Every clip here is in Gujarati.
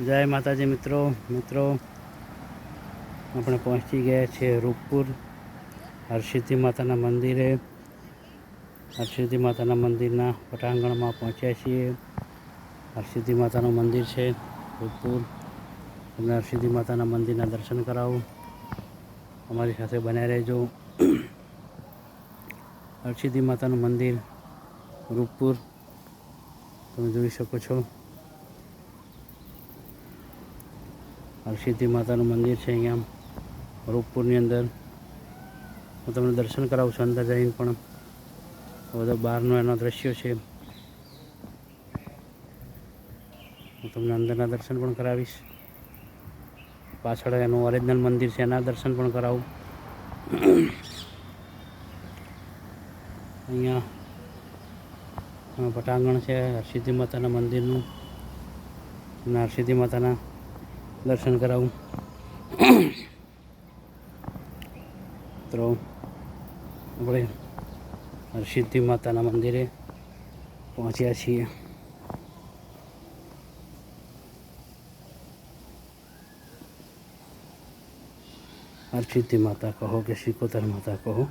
જય માતાજી મિત્રો આપણે પહોંચી ગયા છીએ રૂપપુર હરસિદ્ધિ માતાના મંદિરે. હરસિદ્ધિ માતાના મંદિરના પટાંગણમાં પહોંચ્યા છીએ. હરસિદ્ધિ માતાનું મંદિર છે રૂપપુર. તમને હરસિદ્ધિ માતાના મંદિરના દર્શન કરાવું, અમારી સાથે બન્યા રહેજો. હરસિદ્ધિ માતાનું મંદિર રૂપપુર તમે જોઈ શકો છો. હરસિદ્ધિ માતાનું મંદિર છે અહીંયા રૂપપુરની અંદર. હું તમને દર્શન કરાવું છું અંદર જઈને, પણ બધો બહારનો એનો દ્રશ્યો છે. હું તમને અંદરના દર્શન પણ કરાવીશ. પાછળ એનું ઓરિજિનલ મંદિર છે એના દર્શન પણ કરાવું. અહીંયા પટાંગણ છે હરસિદ્ધિ માતાના મંદિરનું, અને હરસિદ્ધિ માતાના દર્શન કરાવું. તો આપણે હરસિદ્ધિ માતાના મંદિરે પહોંચ્યા છીએ. હરસિદ્ધિ માતા કહો કે શિકોતર માતા કહો,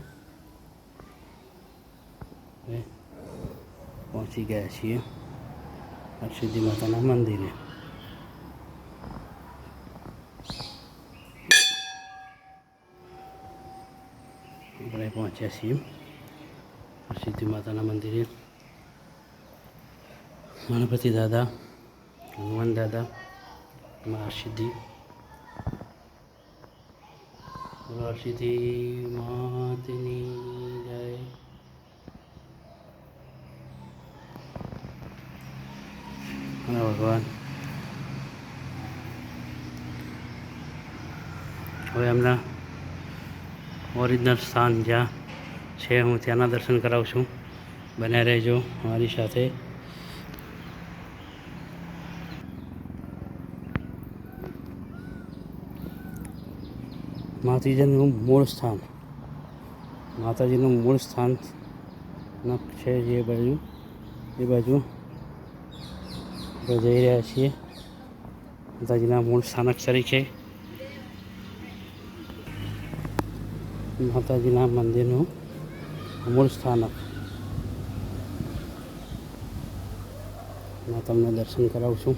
પહોંચી ગયા છીએ હરસિદ્ધિ માતાના મંદિરે. આપણે પહોંચ્યા છીએ હરસિદ્ધિ માતાના મંદિરે. ગણપતિ દાદા, હનુમાન દાદા, હરસિદ્ધિ હરસિદ્ધિ માતની જય. ભગવાન હવે એમના ઓરિજિનલ સ્થાન જ્યાં છે હું ત્યાંના દર્શન કરાવું છું. બન્યા રહેજો મારી સાથે. માતાજીનું મૂળ સ્થાન, માતાજીનું મૂળ સ્થાન છે જે બાજુ, એ બાજુ આપણે જઈ રહ્યા છીએ માતાજીના મૂળ સ્થાનક તરીકે. માતાજીના મંદિરનું મૂળ સ્થાનક હું તમને દર્શન કરાવું છું.